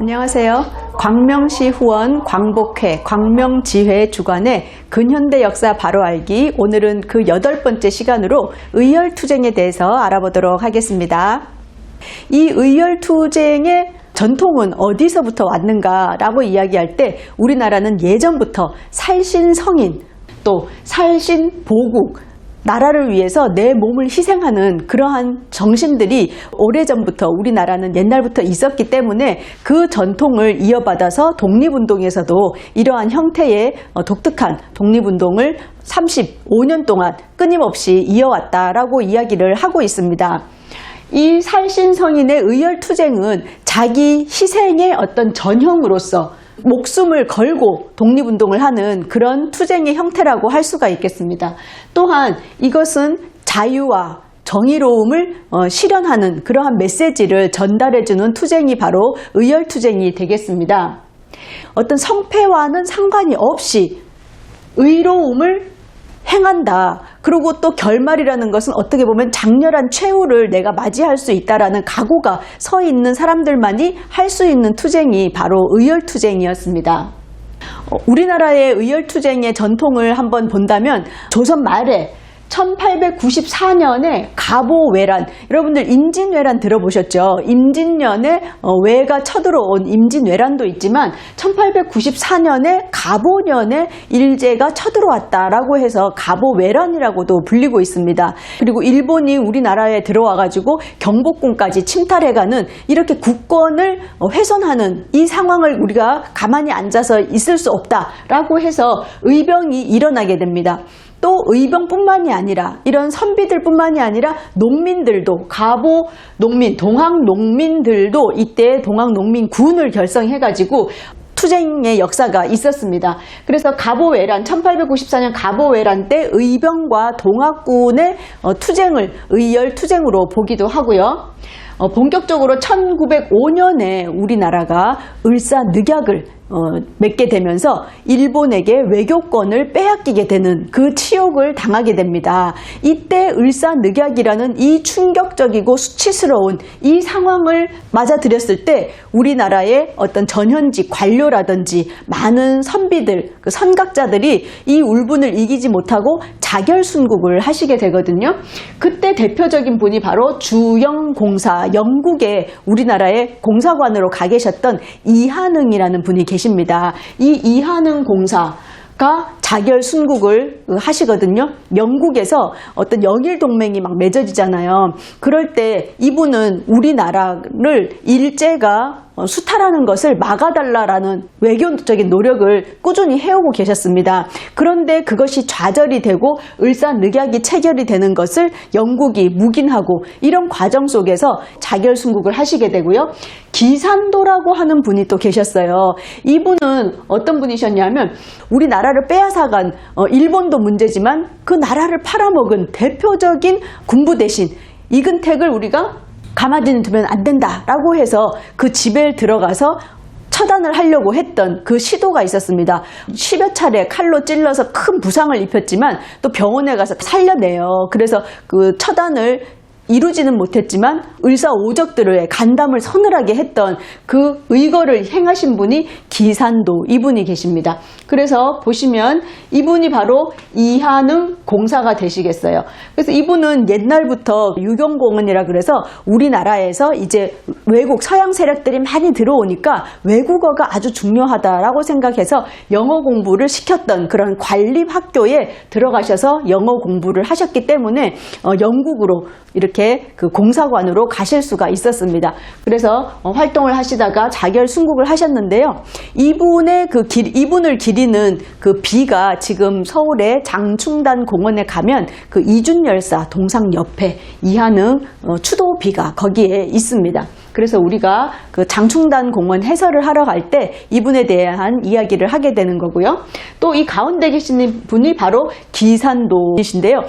안녕하세요. 광명시 후원 광복회 광명지회 주관의 근현대 역사 바로 알기, 오늘은 그 8번째 시간으로 의열투쟁에 대해서 알아보도록 하겠습니다. 이 의열투쟁의 전통은 어디서부터 왔는가라고 이야기할 때 우리나라는 예전부터 살신성인, 또 살신보국, 나라를 위해서 내 몸을 희생하는 그러한 정신들이 오래전부터 우리나라는 옛날부터 있었기 때문에 그 전통을 이어받아서 독립운동에서도 이러한 형태의 독특한 독립운동을 35년 동안 끊임없이 이어왔다라고 이야기를 하고 있습니다. 이 살신성인의 의열투쟁은 자기 희생의 어떤 전형으로서 목숨을 걸고 독립운동을 하는 그런 투쟁의 형태라고 할 수가 있겠습니다. 또한 이것은 자유와 정의로움을 실현하는 그러한 메시지를 전달해주는 투쟁이 바로 의열투쟁이 되겠습니다. 어떤 성패와는 상관이 없이 의로움을 행한다. 그리고 또 결말이라는 것은 어떻게 보면 장렬한 최후를 내가 맞이할 수 있다라는 각오가 서 있는 사람들만이 할 수 있는 투쟁이 바로 의열투쟁이었습니다. 우리나라의 의열투쟁의 전통을 한번 본다면 조선 말에 1894년에 가보외란, 여러분들 임진왜란 들어보셨죠? 임진년에 외가 쳐들어온 임진왜란도 있지만 1894년에 가보년에 일제가 쳐들어왔다라고 해서 가보외란이라고도 불리고 있습니다. 그리고 일본이 우리나라에 들어와가지고 경복궁까지 침탈해가는, 이렇게 국권을 훼손하는 이 상황을 우리가 가만히 앉아서 있을 수 없다라고 해서 의병이 일어나게 됩니다. 또 의병뿐만이 아니라 이런 선비들뿐만이 아니라 농민들도, 가보 농민, 동학 농민들도 이때 동학 농민군을 결성해가지고 투쟁의 역사가 있었습니다. 그래서 가보외란, 1894년 가보외란 때 의병과 동학군의 투쟁을 의열투쟁으로 보기도 하고요. 본격적으로 1905년에 우리나라가 을사늑약을 맺게 되면서 일본에게 외교권을 빼앗기게 되는 그 치욕을 당하게 됩니다. 이때 을사늑약이라는 이 충격적이고 수치스러운 이 상황을 맞아들였을 때 우리나라의 어떤 전현직 관료라든지 많은 선비들, 그 선각자들이 이 울분을 이기지 못하고 자결순국을 하시게 되거든요. 그때 대표적인 분이 바로 주영공사, 영국의 우리나라의 공사관으로 가 계셨던 이한응이라는 분이 계십니다. 이 이한응 공사가 자결순국을 하시거든요. 영국에서 어떤 영일동맹이 막 맺어지잖아요. 그럴 때 이분은 우리나라를 일제가 수탈하는 것을 막아달라라는 외교적인 노력을 꾸준히 해오고 계셨습니다. 그런데 그것이 좌절이 되고 을사늑약이 체결이 되는 것을 영국이 묵인하고, 이런 과정 속에서 자결순국을 하시게 되고요. 기산도라고 하는 분이 또 계셨어요. 이분은 어떤 분이셨냐면 우리나라를 빼앗아간 일본도 문제지만 그 나라를 팔아먹은 대표적인 군부 대신 이근택을 우리가 가만히 두면 안 된다라고 해서 그 집에 들어가서 처단을 하려고 했던 그 시도가 있었습니다. 10여 차례 칼로 찔러서 큰 부상을 입혔지만 또 병원에 가서 살려내요. 그래서 그 처단을 이루지는 못했지만 을사오적들의 간담을 서늘하게 했던 그 의거를 행하신 분이 기산도, 이분이 계십니다. 그래서 보시면 이분이 바로 이한응 공사가 되시겠어요. 그래서 이분은 옛날부터 유경공원이라 그래서 우리나라에서 이제 외국 서양 세력들이 많이 들어오니까 외국어가 아주 중요하다라고 생각해서 영어 공부를 시켰던 그런 관립학교에 들어가셔서 영어 공부를 하셨기 때문에 영국으로 이렇게 그 공사관으로 가실 수가 있었습니다. 그래서 활동을 하시다가 자결순국을 하셨는데요. 이분의 이분을 기리는 그 비가 지금 서울의 장충단 공원에 가면 그 이준열사 동상 옆에 이한응 추도 비가 거기에 있습니다. 그래서 우리가 그 장충단 공원 해설을 하러 갈 때 이분에 대한 이야기를 하게 되는 거고요. 또 이 가운데 계시는 분이 바로 기산도이신데요.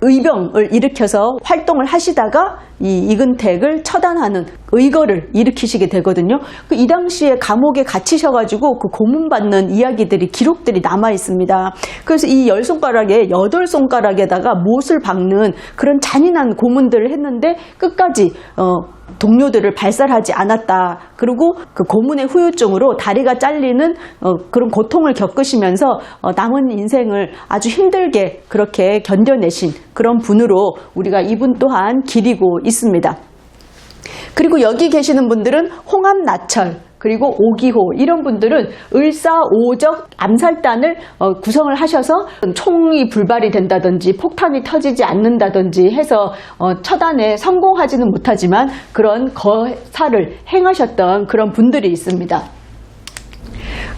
의병을 일으켜서 활동을 하시다가 이 이근택을 처단하는 의거를 일으키시게 되거든요. 이 당시에 감옥에 갇히셔가지고 그 고문받는 이야기들이, 기록들이 남아 있습니다. 그래서 이 10손가락에 8손가락에다가 못을 박는 그런 잔인한 고문들을 했는데 끝까지 동료들을 발살하지 않았다. 그리고 그 고문의 후유증으로 다리가 잘리는 그런 고통을 겪으시면서 남은 인생을 아주 힘들게 그렇게 견뎌내신 그런 분으로 우리가 이분 또한 기리고 있습니다. 그리고 여기 계시는 분들은 홍합나철 그리고 오기호 이런 분들은 을사오적 암살단을 구성을 하셔서 총이 불발이 된다든지 폭탄이 터지지 않는다든지 해서 처단에 성공하지는 못하지만 그런 거사를 행하셨던 그런 분들이 있습니다.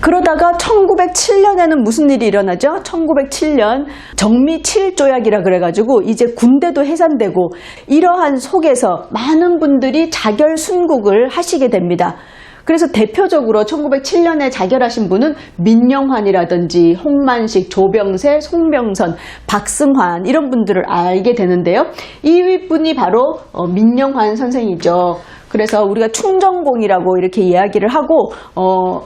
그러다가 1907년에는 무슨 일이 일어나죠? 1907년 정미 7조약이라 그래가지고 이제 군대도 해산되고 이러한 속에서 많은 분들이 자결 순국을 하시게 됩니다. 그래서 대표적으로 1907년에 자결하신 분은 민영환이라든지 홍만식, 조병세, 송병선, 박승환 이런 분들을 알게 되는데요. 이 분이 바로 민영환 선생이죠. 그래서 우리가 충정공이라고 이렇게 이야기를 하고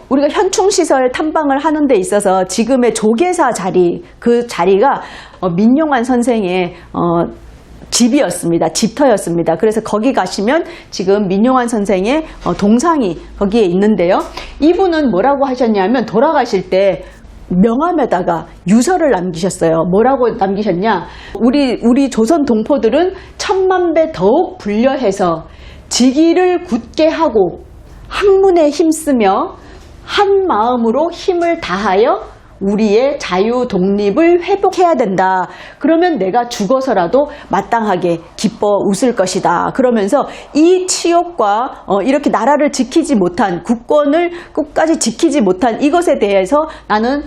우리가 현충시설 탐방을 하는 데 있어서 지금의 조계사 자리, 그 자리가 민영환 선생의 집이었습니다. 집터였습니다. 그래서 거기 가시면 지금 민용환 선생의 동상이 거기에 있는데요. 이분은 뭐라고 하셨냐면 돌아가실 때 명함에다가 유서를 남기셨어요. 뭐라고 남기셨냐? 우리 조선 동포들은 천만 배 더욱 불려해서 지기를 굳게 하고 학문에 힘쓰며 한 마음으로 힘을 다하여 우리의 자유 독립을 회복해야 된다. 그러면 내가 죽어서라도 마땅하게 기뻐 웃을 것이다. 그러면서 이 치욕과 이렇게 나라를 지키지 못한 국권을 끝까지 지키지 못한 이것에 대해서 나는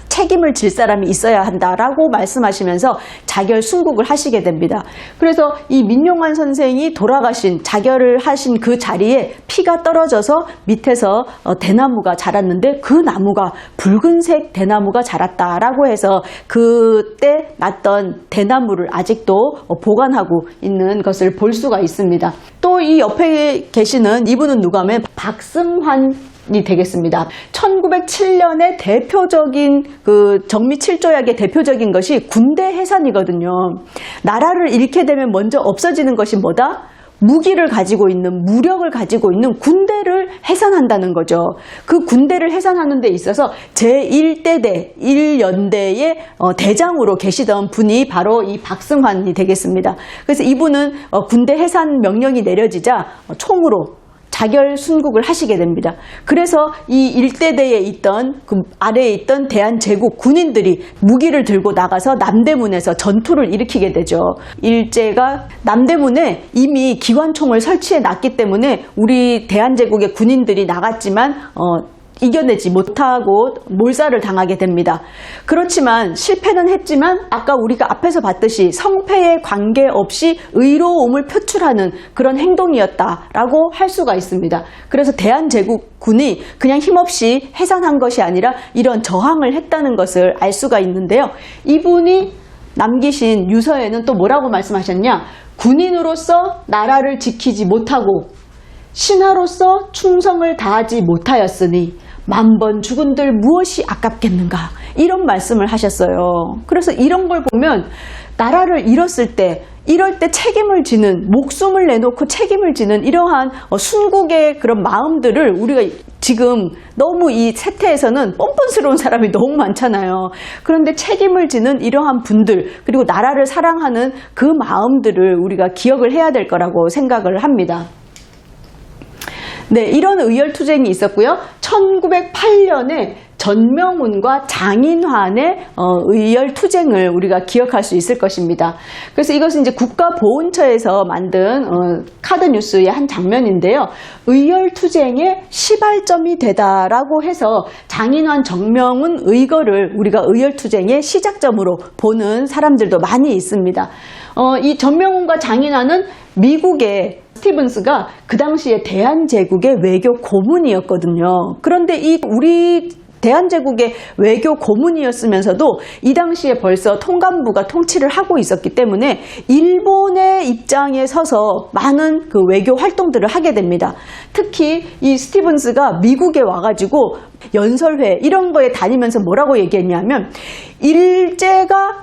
책임을 질 사람이 있어야 한다라고 말씀하시면서 자결 순국을 하시게 됩니다. 그래서 이 민용환 선생이 돌아가신 자결을 하신 그 자리에 피가 떨어져서 밑에서 대나무가 자랐는데 그 나무가 붉은색 대나무가 자랐다라고 해서 그때 났던 대나무를 아직도 보관하고 있는 것을 볼 수가 있습니다. 또 이 옆에 계시는 이분은 누가 하면 박승환이 되겠습니다. 1907년에 대표적인 그 정미 7조약의 대표적인 것이 군대 해산이거든요. 나라를 잃게 되면 먼저 없어지는 것이 뭐다? 무기를 가지고 있는, 무력을 가지고 있는 군대를 해산한다는 거죠. 그 군대를 해산하는 데 있어서 제1대대, 1연대의 대장으로 계시던 분이 바로 이 박승환이 되겠습니다. 그래서 이분은 군대 해산 명령이 내려지자 총으로 자결 순국을 하시게 됩니다. 그래서 이 일대대에 있던 그 아래에 있던 대한제국 군인들이 무기를 들고 나가서 남대문에서 전투를 일으키게 되죠. 일제가 남대문에 이미 기관총을 설치해 놨기 때문에 우리 대한제국의 군인들이 나갔지만 이겨내지 못하고 몰살을 당하게 됩니다. 그렇지만 실패는 했지만 아까 우리가 앞에서 봤듯이 성패에 관계없이 의로움을 표출하는 그런 행동이었다라고 할 수가 있습니다. 그래서 대한제국군이 그냥 힘없이 해산한 것이 아니라 이런 저항을 했다는 것을 알 수가 있는데요. 이분이 남기신 유서에는 또 뭐라고 말씀하셨냐? 군인으로서 나라를 지키지 못하고 신하로서 충성을 다하지 못하였으니 만번 죽은들 무엇이 아깝겠는가, 이런 말씀을 하셨어요. 그래서 이런 걸 보면 나라를 잃었을 때 이럴 때 책임을 지는, 목숨을 내놓고 책임을 지는 이러한 순국의 그런 마음들을 우리가 지금 너무 이 세태에서는 뻔뻔스러운 사람이 너무 많잖아요. 그런데 책임을 지는 이러한 분들, 그리고 나라를 사랑하는 그 마음들을 우리가 기억을 해야 될 거라고 생각을 합니다. 네, 이런 의열투쟁이 있었고요. 1908년에 전명훈과 장인환의 의열투쟁을 우리가 기억할 수 있을 것입니다. 그래서 이것은 이제 국가보훈처에서 만든 카드뉴스의 한 장면인데요. 의열투쟁의 시발점이 되다라고 해서 장인환, 정명훈 의거를 우리가 의열투쟁의 시작점으로 보는 사람들도 많이 있습니다. 이 전명훈과 장인환은 미국의 스티븐스가 그 당시에 대한제국의 외교 고문이었거든요. 그런데 우리 대한제국의 외교 고문이었으면서도 이 당시에 벌써 통감부가 통치를 하고 있었기 때문에 일본의 입장에 서서 많은 그 외교 활동들을 하게 됩니다. 특히 이 스티븐스가 미국에 와가지고 연설회 이런 거에 다니면서 뭐라고 얘기했냐면,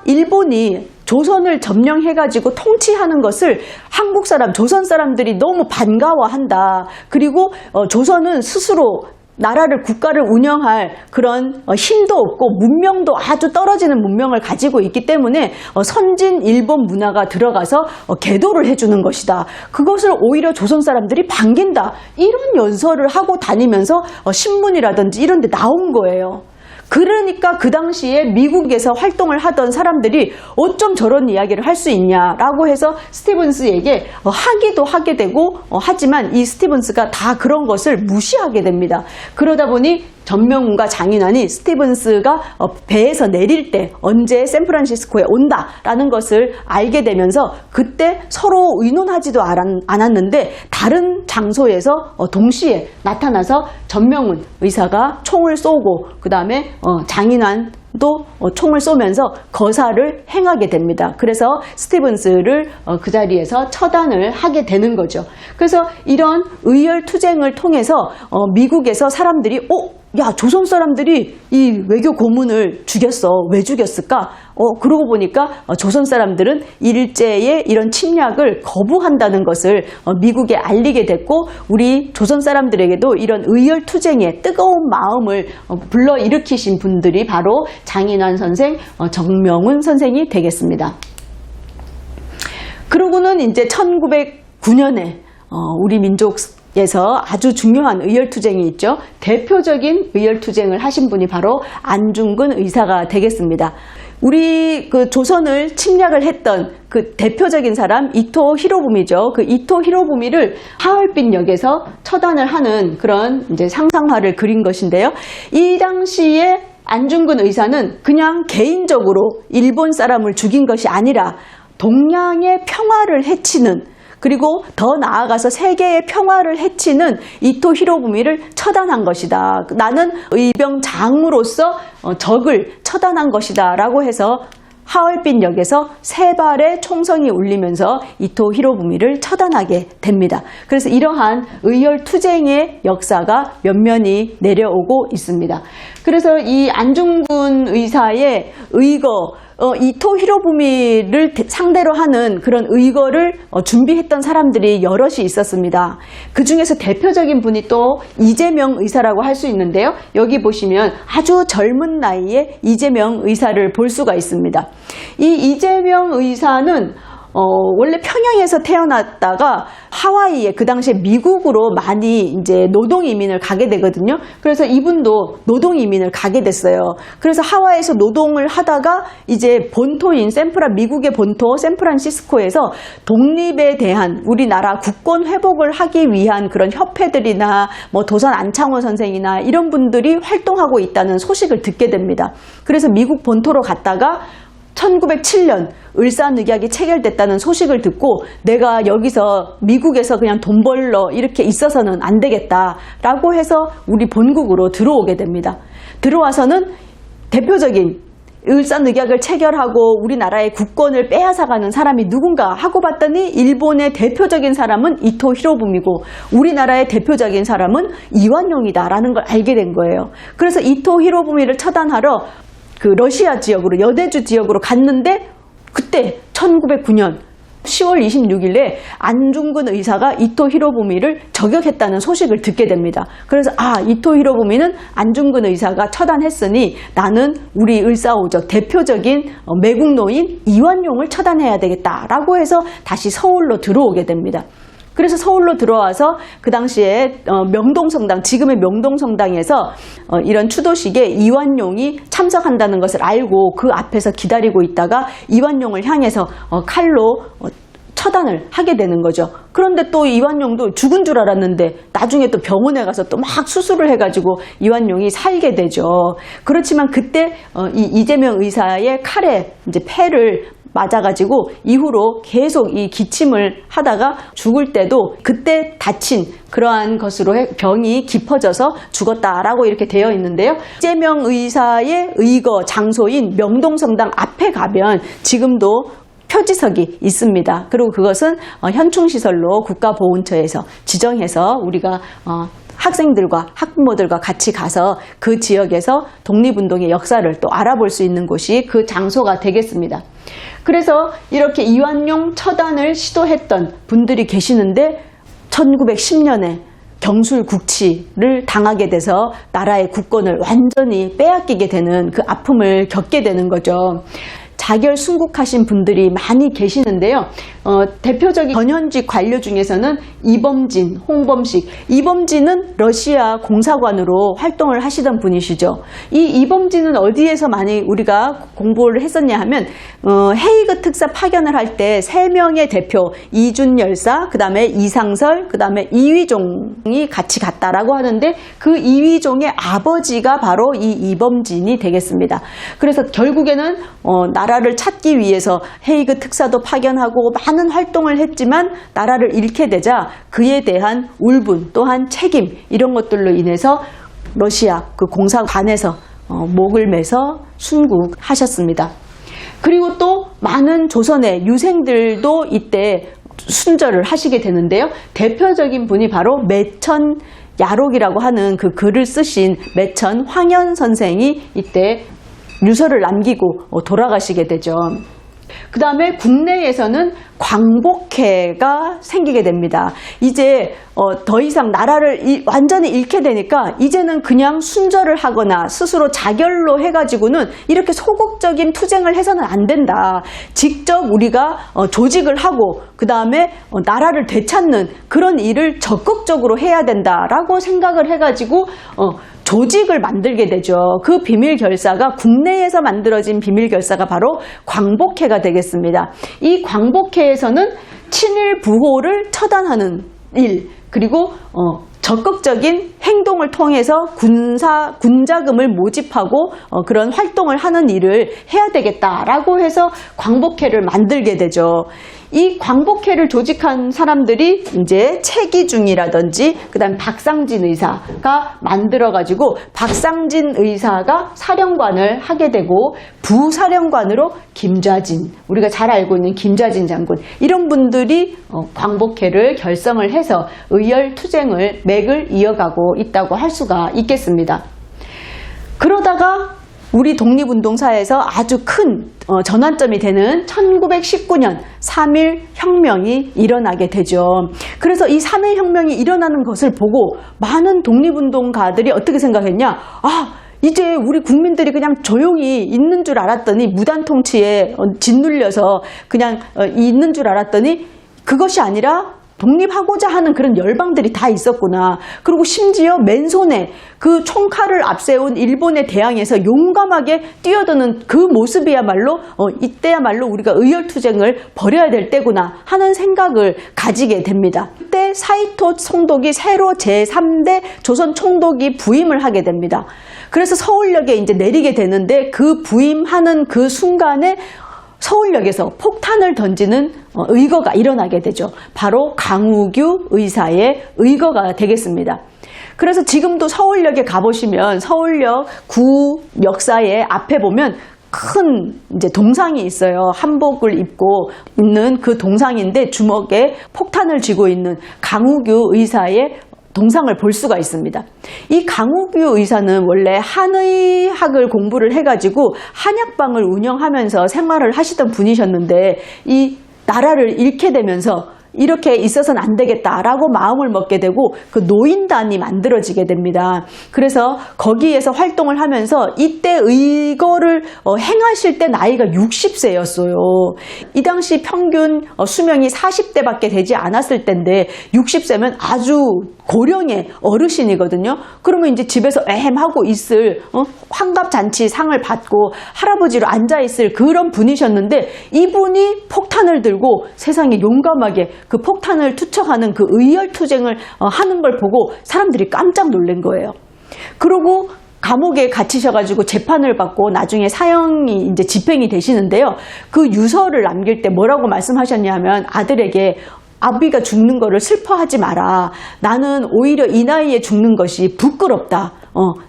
일본이 조선을 점령해가지고 통치하는 것을 한국 사람, 조선 사람들이 너무 반가워한다. 그리고 조선은 스스로 나라를, 국가를 운영할 그런 힘도 없고 문명도 아주 떨어지는 문명을 가지고 있기 때문에 선진 일본 문화가 들어가서 계도를 해주는 것이다. 그것을 오히려 조선 사람들이 반긴다. 이런 연설을 하고 다니면서 신문이라든지 이런 데 나온 거예요. 그러니까 그 당시에 미국에서 활동을 하던 사람들이 어쩜 저런 이야기를 할 수 있냐라고 해서 스티븐스에게 하기도 하게 되고 하지만 이 스티븐스가 다 그런 것을 무시하게 됩니다. 그러다 보니 전명훈과 장인환이 스티븐스가 배에서 내릴 때 언제 샌프란시스코에 온다라는 것을 알게 되면서 그때 서로 의논하지도 않았는데 다른 장소에서 동시에 나타나서 전명훈 의사가 총을 쏘고 그 다음에 장인환도 총을 쏘면서 거사를 행하게 됩니다. 그래서 스티븐스를 그 자리에서 처단을 하게 되는 거죠. 그래서 이런 의열투쟁을 통해서 미국에서 사람들이 야, 조선 사람들이 이 외교 고문을 죽였어. 왜 죽였을까? 그러고 보니까 조선 사람들은 일제의 이런 침략을 거부한다는 것을 미국에 알리게 됐고 우리 조선 사람들에게도 이런 의열투쟁의 뜨거운 마음을 불러일으키신 분들이 바로 장인환 선생, 전명훈 선생이 되겠습니다. 그러고는 이제 1909년에 우리 민족에서 아주 중요한 의열투쟁이 있죠. 대표적인 의열투쟁을 하신 분이 바로 안중근 의사가 되겠습니다. 우리 그 조선을 침략을 했던 그 대표적인 사람 이토 히로부미죠. 그 이토 히로부미를 하얼빈역에서 처단을 하는 그런 이제 상상화를 그린 것인데요. 이 당시에 안중근 의사는 그냥 개인적으로 일본 사람을 죽인 것이 아니라 동양의 평화를 해치는 그리고 더 나아가서 세계의 평화를 해치는 이토 히로부미를 처단한 것이다. 나는 의병장으로서 적을 처단한 것이다 라고 해서 하얼빈역에서 3발의 총성이 울리면서 이토 히로부미를 처단하게 됩니다. 그래서 이러한 의열투쟁의 역사가 면면히 내려오고 있습니다. 그래서 이 안중근 의사의 의거 이토 히로부미를 상대로 하는 그런 의거를 준비했던 사람들이 여럿이 있었습니다. 그 중에서 대표적인 분이 또 이재명 의사라고 할 수 있는데요. 여기 보시면 아주 젊은 나이에 이재명 의사를 볼 수가 있습니다. 이 이재명 의사는 원래 평양에서 태어났다가 하와이에 그 당시에 미국으로 많이 이제 노동 이민을 가게 되거든요. 그래서 이분도 노동 이민을 가게 됐어요. 그래서 하와이에서 노동을 하다가 이제 본토인 미국의 본토 샌프란시스코에서 독립에 대한 우리나라 국권 회복을 하기 위한 그런 협회들이나 뭐 도산 안창호 선생이나 이런 분들이 활동하고 있다는 소식을 듣게 됩니다. 그래서 미국 본토로 갔다가 1907년 을사늑약이 체결됐다는 소식을 듣고 내가 여기서 미국에서 그냥 돈 벌러 이렇게 있어서는 안 되겠다라고 해서 우리 본국으로 들어오게 됩니다. 들어와서는 대표적인 을사늑약을 체결하고 우리나라의 국권을 빼앗아가는 사람이 누군가 하고 봤더니 일본의 대표적인 사람은 이토 히로부미고 우리나라의 대표적인 사람은 이완용이다라는 걸 알게 된 거예요. 그래서 이토 히로부미를 처단하러 그 러시아 지역으로 여대주 지역으로 갔는데 그때 1909년 10월 26일에 안중근 의사가 이토 히로부미를 저격했다는 소식을 듣게 됩니다. 그래서 이토 히로부미는 안중근 의사가 처단했으니 나는 우리 을사오적 대표적인 매국노인 이완용을 처단해야 되겠다라고 해서 다시 서울로 들어오게 됩니다. 그래서 서울로 들어와서 그 당시에 명동성당, 지금의 명동성당에서 이런 추도식에 이완용이 참석한다는 것을 알고 그 앞에서 기다리고 있다가 이완용을 향해서 칼로 처단을 하게 되는 거죠. 그런데 또 이완용도 죽은 줄 알았는데 나중에 또 병원에 가서 또 막 수술을 해가지고 이완용이 살게 되죠. 그렇지만 그때 이재명 의사의 칼에 이제 폐를 맞아가지고 이후로 계속 이 기침을 하다가 죽을 때도 그때 다친 그러한 것으로 병이 깊어져서 죽었다라고 이렇게 되어 있는데요. 이재명 의사의 의거 장소인 명동성당 앞에 가면 지금도 표지석이 있습니다. 그리고 그것은 현충시설로 국가보훈처에서 지정해서 우리가 학생들과 학부모들과 같이 가서 그 지역에서 독립운동의 역사를 또 알아볼 수 있는 곳이 그 장소가 되겠습니다. 그래서 이렇게 이완용 처단을 시도했던 분들이 계시는데 1910년에 경술국치를 당하게 돼서 나라의 국권을 완전히 빼앗기게 되는 그 아픔을 겪게 되는 거죠. 자결 순국하신 분들이 많이 계시는데요. 대표적인 전현직 관료 중에서는 이범진, 홍범식. 이범진은 러시아 공사관으로 활동을 하시던 분이시죠. 이 이범진은 어디에서 많이 우리가 공부를 했었냐 하면 헤이그 특사 파견을 할 때 3명의 대표 이준열사, 그 다음에 이상설, 그 다음에 이위종이 같이 갔다라고 하는데 그 이위종의 아버지가 바로 이 이범진이 되겠습니다. 그래서 결국에는 나라를 찾기 위해서 헤이그 특사도 파견하고 많은 활동을 했지만 나라를 잃게 되자 그에 대한 울분 또한 책임 이런 것들로 인해서 러시아 그 공사관에서 목을 매서 순국하셨습니다. 그리고 또 많은 조선의 유생들도 이때 순절을 하시게 되는데요. 대표적인 분이 바로 매천 야록이라고 하는 그 글을 쓰신 매천 황현 선생이 이때 유서를 남기고 돌아가시게 되죠. 그 다음에 국내에서는 광복회가 생기게 됩니다. 이제 더 이상 나라를 완전히 잃게 되니까 이제는 그냥 순절을 하거나 스스로 자결로 해가지고는 이렇게 소극적인 투쟁을 해서는 안 된다. 직접 우리가 조직을 하고 그 다음에 나라를 되찾는 그런 일을 적극적으로 해야 된다라고 생각을 해가지고 조직을 만들게 되죠. 그 비밀결사가 국내에서 만들어진 비밀결사가 바로 광복회가 되겠습니다. 이 광복회에서는 친일 부호를 처단하는 일 그리고 적극적인 행동을 통해서 군자금을 모집하고 그런 활동을 하는 일을 해야 되겠다라고 해서 광복회를 만들게 되죠. 이 광복회를 조직한 사람들이 이제 최기중이라든지 그다음 박상진 의사가 만들어가지고 박상진 의사가 사령관을 하게 되고 부사령관으로 김좌진, 우리가 잘 알고 있는 김좌진 장군 이런 분들이 광복회를 결성을 해서 의열투쟁을 맥을 이어가고 있다고 할 수가 있겠습니다. 그러다가 우리 독립운동사에서 아주 큰 전환점이 되는 1919년 3.1 혁명이 일어나게 되죠. 그래서 이 3.1 혁명이 일어나는 것을 보고 많은 독립운동가들이 어떻게 생각했냐? 이제 우리 국민들이 그냥 조용히 있는 줄 알았더니 무단 통치에 짓눌려서 그냥 있는 줄 알았더니 그것이 아니라 독립하고자 하는 그런 열방들이 다 있었구나. 그리고 심지어 맨손에 그 총칼을 앞세운 일본에 대항해서 용감하게 뛰어드는 그 모습이야말로 이때야말로 우리가 의열투쟁을 벌여야 될 때구나 하는 생각을 가지게 됩니다. 그때 사이토 총독이 새로 제3대 조선 총독이 부임을 하게 됩니다. 그래서 서울역에 이제 내리게 되는데 그 부임하는 그 순간에 서울역에서 폭탄을 던지는 의거가 일어나게 되죠. 바로 강우규 의사의 의거가 되겠습니다. 그래서 지금도 서울역에 가보시면 서울역 구 역사의 앞에 보면 큰 이제 동상이 있어요. 한복을 입고 있는 그 동상인데 주먹에 폭탄을 쥐고 있는 강우규 의사의 동상을 볼 수가 있습니다. 이 강우규 의사는 원래 한의학을 공부를 해가지고 한약방을 운영하면서 생활을 하시던 분이셨는데 이 나라를 잃게 되면서 이렇게 있어서는 안 되겠다라고 마음을 먹게 되고 그 노인단이 만들어지게 됩니다. 그래서 거기에서 활동을 하면서 이때 의거를 행하실 때 나이가 60세였어요. 이 당시 평균 수명이 40대밖에 되지 않았을 때인데 60세면 아주 고령의 어르신이거든요. 그러면 이제 집에서 애헴하고 있을 환갑잔치 상을 받고 할아버지로 앉아있을 그런 분이셨는데 이분이 폭탄을 들고 세상에 용감하게 그 폭탄을 투척하는 그 의열투쟁을 하는 걸 보고 사람들이 깜짝 놀란 거예요. 그러고 감옥에 갇히셔가지고 재판을 받고 나중에 사형이 이제 집행이 되시는데요. 그 유서를 남길 때 뭐라고 말씀하셨냐면 아들에게 아비가 죽는 거를 슬퍼하지 마라. 나는 오히려 이 나이에 죽는 것이 부끄럽다.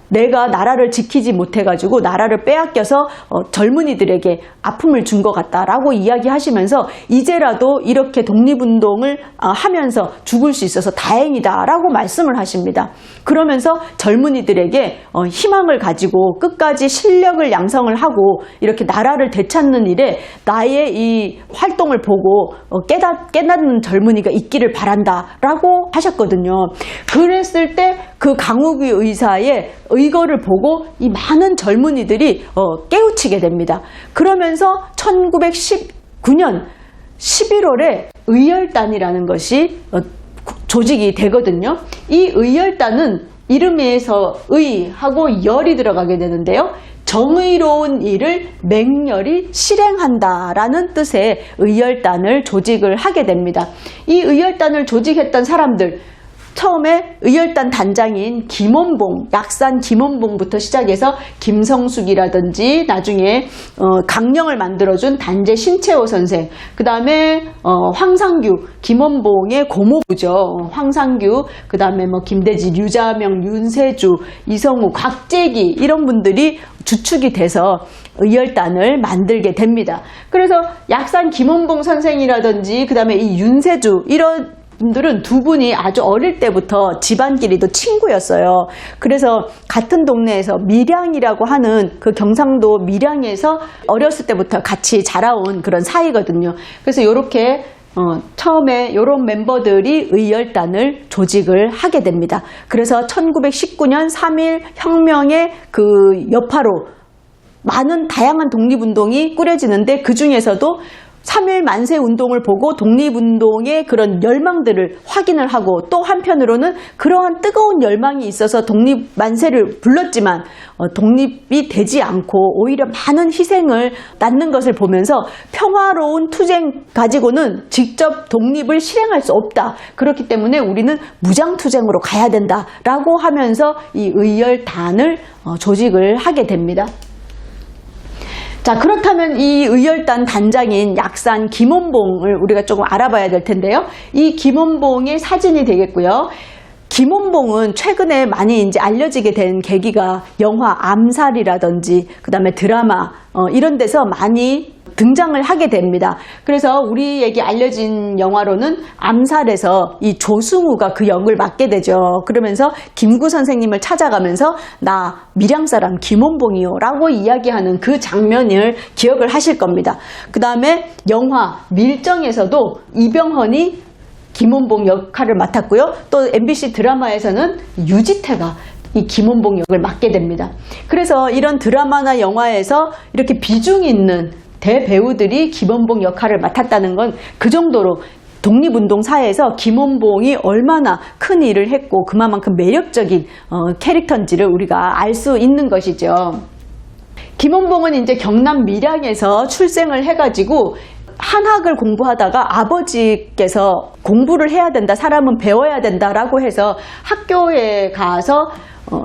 내가 나라를 지키지 못해가지고 나라를 빼앗겨서 젊은이들에게 아픔을 준 것 같다라고 이야기하시면서 이제라도 이렇게 독립운동을 하면서 죽을 수 있어서 다행이다라고 말씀을 하십니다. 그러면서 젊은이들에게 희망을 가지고 끝까지 실력을 양성을 하고 이렇게 나라를 되찾는 일에 나의 이 활동을 보고 깨닫는 젊은이가 있기를 바란다라고 하셨거든요. 그랬을 때 그 강우규 의사의 의거를 보고 이 많은 젊은이들이 깨우치게 됩니다. 그러면서 1919년 11월에 의열단이라는 것이 조직이 되거든요. 이 의열단은 이름에서 의하고 열이 들어가게 되는데요. 정의로운 일을 맹렬히 실행한다라는 뜻의 의열단을 조직을 하게 됩니다. 이 의열단을 조직했던 사람들, 처음에 의열단 단장인 김원봉, 약산 김원봉부터 시작해서 김성숙이라든지 나중에 강령을 만들어준 단재 신채호 선생, 그 다음에 황상규, 김원봉의 고모부죠. 황상규, 그 다음에 김대지, 류자명, 윤세주, 이성우, 곽재기 이런 분들이 주축이 돼서 의열단을 만들게 됩니다. 그래서 약산 김원봉 선생이라든지 그 다음에 이 윤세주 이런 분들은 두 분이 아주 어릴 때부터 집안끼리도 친구였어요. 그래서 같은 동네에서 밀양이라고 하는 그 경상도 밀양에서 어렸을 때부터 같이 자라온 그런 사이거든요. 그래서 이렇게 처음에 이런 멤버들이 의열단을 조직을 하게 됩니다. 그래서 1919년 3.1 혁명의 그 여파로 많은 다양한 독립운동이 꾸려지는데 그 중에서도 3.1 만세 운동을 보고 독립운동의 그런 열망들을 확인을 하고 또 한편으로는 그러한 뜨거운 열망이 있어서 독립 만세를 불렀지만 독립이 되지 않고 오히려 많은 희생을 낳는 것을 보면서 평화로운 투쟁 가지고는 직접 독립을 실행할 수 없다. 그렇기 때문에 우리는 무장투쟁으로 가야 된다라고 하면서 이 의열단을 조직을 하게 됩니다. 자, 그렇다면 이 의열단 단장인 약산 김원봉을 우리가 조금 알아봐야 될 텐데요. 이 김원봉의 사진이 되겠고요. 김원봉은 최근에 많이 이제 알려지게 된 계기가 영화 암살이라든지 그 다음에 드라마 이런 데서 많이 등장을 하게 됩니다. 그래서 우리에게 알려진 영화로는 암살에서 이 조승우가 그 역을 맡게 되죠. 그러면서 김구 선생님을 찾아가면서 나 밀양 사람 김원봉이요 라고 이야기하는 그 장면을 기억을 하실 겁니다. 그 다음에 영화 밀정에서도 이병헌이 김원봉 역할을 맡았고요. 또 MBC 드라마에서는 유지태가 이 김원봉 역을 맡게 됩니다. 그래서 이런 드라마나 영화에서 이렇게 비중 있는 대배우들이 김원봉 역할을 맡았다는 건 그 정도로 독립운동사에서 김원봉이 얼마나 큰 일을 했고 그만큼 매력적인 캐릭터인지를 우리가 알 수 있는 것이죠. 김원봉은 이제 경남 밀양에서 출생을 해가지고 한학을 공부하다가 아버지께서 공부를 해야 된다, 사람은 배워야 된다라고 해서 학교에 가서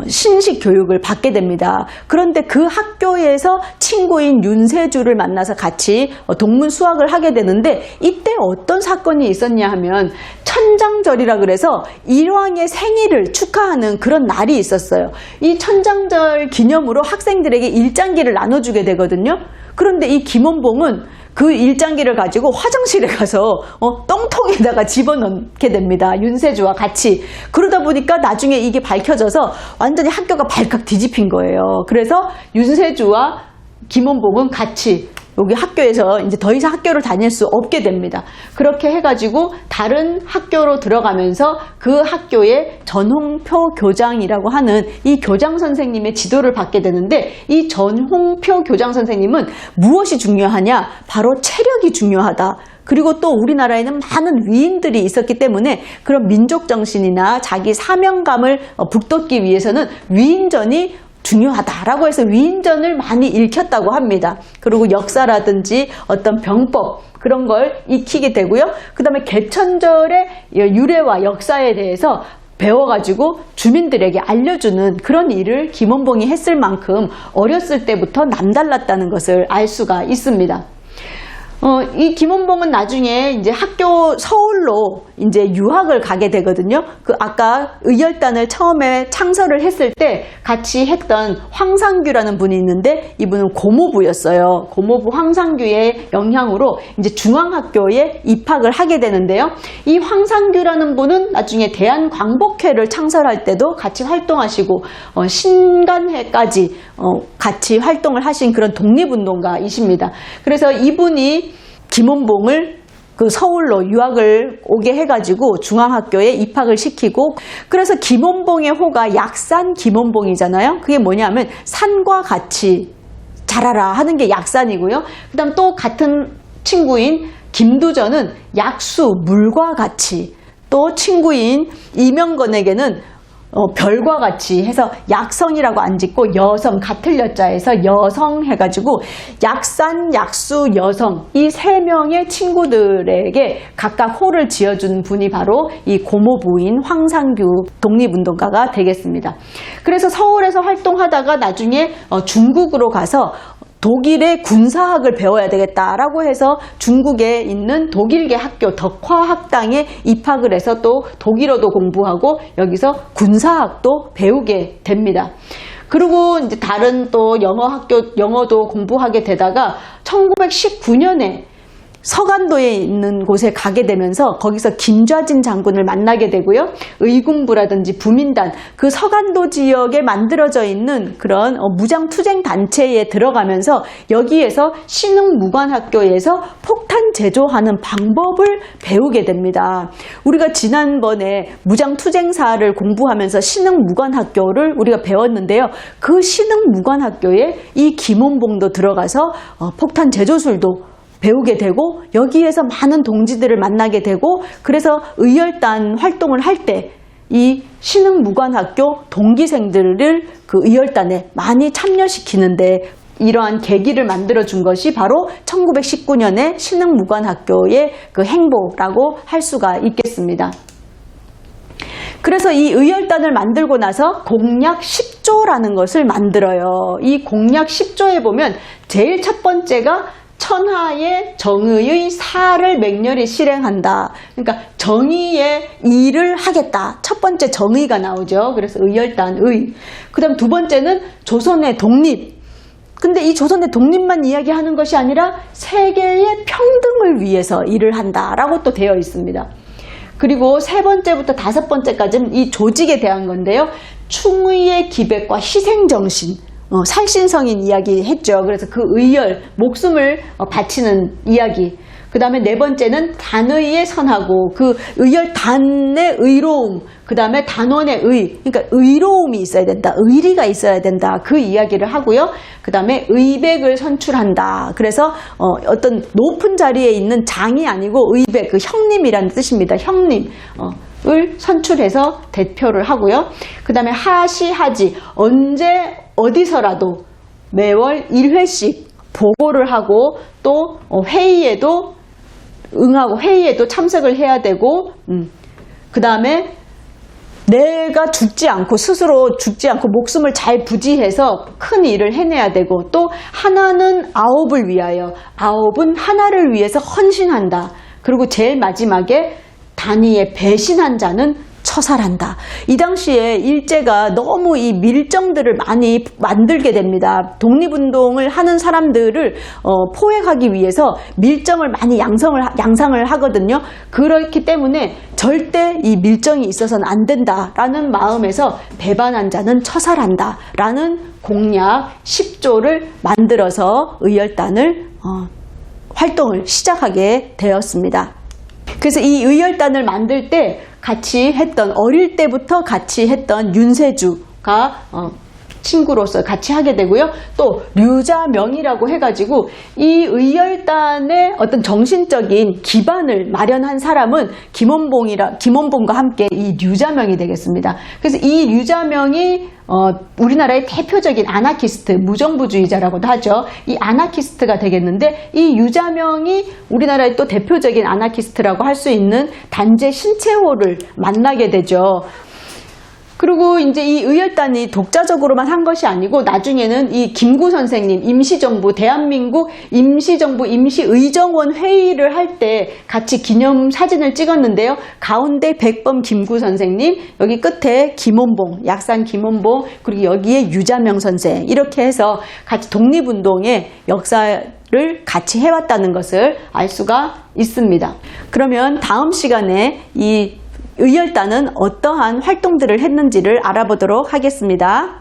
신식 교육을 받게 됩니다. 그런데 그 학교에서 친구인 윤세주를 만나서 같이 동문 수학을 하게 되는데 이때 어떤 사건이 있었냐 하면 천장절이라 그래서 일왕의 생일을 축하하는 그런 날이 있었어요. 이 천장절 기념으로 학생들에게 일장기를 나눠주게 되거든요. 그런데 이 김원봉은 그 일장기를 가지고 화장실에 가서 똥통에다가 집어넣게 됩니다. 윤세주와 같이. 그러다 보니까 나중에 이게 밝혀져서 완전히 학교가 발칵 뒤집힌 거예요. 그래서 윤세주와 김원봉은 같이 여기 학교에서 이제 더 이상 학교를 다닐 수 없게 됩니다. 그렇게 해가지고 다른 학교로 들어가면서 그 학교의 전홍표 교장이라고 하는 이 교장 선생님의 지도를 받게 되는데 이 전홍표 교장 선생님은 무엇이 중요하냐? 바로 체력이 중요하다. 그리고 또 우리나라에는 많은 위인들이 있었기 때문에 그런 민족정신이나 자기 사명감을 북돋기 위해서는 위인전이 중요하다라고 해서 위인전을 많이 읽혔다고 합니다. 그리고 역사라든지 어떤 병법 그런 걸 익히게 되고요. 그 다음에 개천절의 유래와 역사에 대해서 배워가지고 주민들에게 알려주는 그런 일을 김원봉이 했을 만큼 어렸을 때부터 남달랐다는 것을 알 수가 있습니다. 이 김원봉은 나중에 이제 학교 서울로 이제 유학을 가게 되거든요. 그 아까 의열단을 처음에 창설을 했을 때 같이 했던 황상규라는 분이 있는데 이분은 고모부였어요. 고모부 황상규의 영향으로 이제 중앙학교에 입학을 하게 되는데요. 이 황상규라는 분은 나중에 대한광복회를 창설할 때도 같이 활동하시고 신간회까지 같이 활동을 하신 그런 독립운동가이십니다. 그래서 이분이 김원봉을 그 서울로 유학을 오게 해가지고 중앙학교에 입학을 시키고, 그래서 김원봉의 호가 약산 김원봉이잖아요. 그게 뭐냐면 산과 같이 자라라 하는 게 약산이고요. 그 다음 또 같은 친구인 김두전은 약수 물과 같이, 또 친구인 이명건에게는 별과 같이 해서 약성이라고 안 짓고 여성, 같을 여자에서 여성 해가지고 약산, 약수, 여성 이 세 명의 친구들에게 각각 호를 지어준 분이 바로 이 고모부인 황상규 독립운동가가 되겠습니다. 그래서 서울에서 활동하다가 나중에 중국으로 가서 독일의 군사학을 배워야 되겠다라고 해서 중국에 있는 독일계 학교 덕화학당에 입학을 해서 또 독일어도 공부하고 여기서 군사학도 배우게 됩니다. 그리고 이제 다른 또 영어도 공부하게 되다가 1919년에 서간도에 있는 곳에 가게 되면서 거기서 김좌진 장군을 만나게 되고요. 의군부라든지 부민단, 그 서간도 지역에 만들어져 있는 그런 무장투쟁 단체에 들어가면서 여기에서 신흥무관학교에서 폭탄 제조하는 방법을 배우게 됩니다. 우리가 지난번에 무장투쟁사를 공부하면서 신흥무관학교를 우리가 배웠는데요. 그 신흥무관학교에 이 김원봉도 들어가서 폭탄 제조술도 배우게 되고 여기에서 많은 동지들을 만나게 되고, 그래서 의열단 활동을 할 때 이 신흥무관학교 동기생들을 그 의열단에 많이 참여시키는데 이러한 계기를 만들어준 것이 바로 1919년에 신흥무관학교의 그 행보라고 할 수가 있겠습니다. 그래서 이 의열단을 만들고 나서 공약 10조라는 것을 만들어요. 이 공약 10조에 보면 제일 첫 번째가 천하의 정의의 사를 맹렬히 실행한다. 그러니까 정의의 일을 하겠다. 첫 번째 정의가 나오죠. 그래서 의열단의. 그 다음 두 번째는 조선의 독립. 근데 이 조선의 독립만 이야기하는 것이 아니라 세계의 평등을 위해서 일을 한다라고 또 되어 있습니다. 그리고 세 번째부터 다섯 번째까지는 이 조직에 대한 건데요. 충의의 기백과 희생정신. 살신성인 이야기 했죠. 그래서 그 의열, 목숨을 바치는 이야기. 그 다음에 네 번째는 단의에 선하고 그 의열단의 의로움, 그 다음에 단원의 의, 그러니까 의로움이 있어야 된다, 의리가 있어야 된다, 그 이야기를 하고요. 그 다음에 의백을 선출한다. 그래서 어떤 높은 자리에 있는 장이 아니고 의백, 그 형님이라는 뜻입니다. 형님. 을 선출해서 대표를 하고요. 그 다음에 하시하지, 언제 어디서라도 매월 1회씩 보고를 하고 또 회의에도 응하고 회의에도 참석을 해야 되고, 그 다음에 내가 죽지 않고 스스로 죽지 않고 목숨을 잘 부지해서 큰 일을 해내야 되고, 또 하나는 아홉을 위하여, 아홉은 하나를 위해서 헌신한다. 그리고 제일 마지막에 단위에 배신한 자는 처살한다. 이 당시에 일제가 너무 이 밀정들을 많이 만들게 됩니다. 독립운동을 하는 사람들을 포획하기 위해서 밀정을 많이 양상을 하거든요. 그렇기 때문에 절대 이 밀정이 있어서는 안 된다라는 마음에서 배반한 자는 처살한다 라는 공약 10조를 만들어서 의열단을 활동을 시작하게 되었습니다. 그래서 이 의열단을 만들 때 같이 했던, 어릴 때부터 같이 했던 윤세주가 친구로서 같이 하게 되고요. 또 류자명이라고 해가지고 이 의열단의 어떤 정신적인 기반을 마련한 사람은 김원봉과 함께 이 류자명이 되겠습니다. 그래서 이 류자명이 우리나라의 대표적인 아나키스트, 무정부주의자라고도 하죠. 이 아나키스트가 되겠는데, 이 유자명이 우리나라의 또 대표적인 아나키스트라고 할 수 있는 단재 신채호를 만나게 되죠. 그리고 이제 이 의열단이 독자적으로만 한 것이 아니고 나중에는 이 김구 선생님 임시정부 대한민국 임시정부 임시의정원 회의를 할 때 같이 기념 사진을 찍었는데요. 가운데 백범 김구 선생님, 여기 끝에 김원봉, 약산 김원봉, 그리고 여기에 유자명 선생, 이렇게 해서 같이 독립운동의 역사를 같이 해왔다는 것을 알 수가 있습니다. 그러면 다음 시간에 이 의열단은 어떠한 활동들을 했는지를 알아보도록 하겠습니다.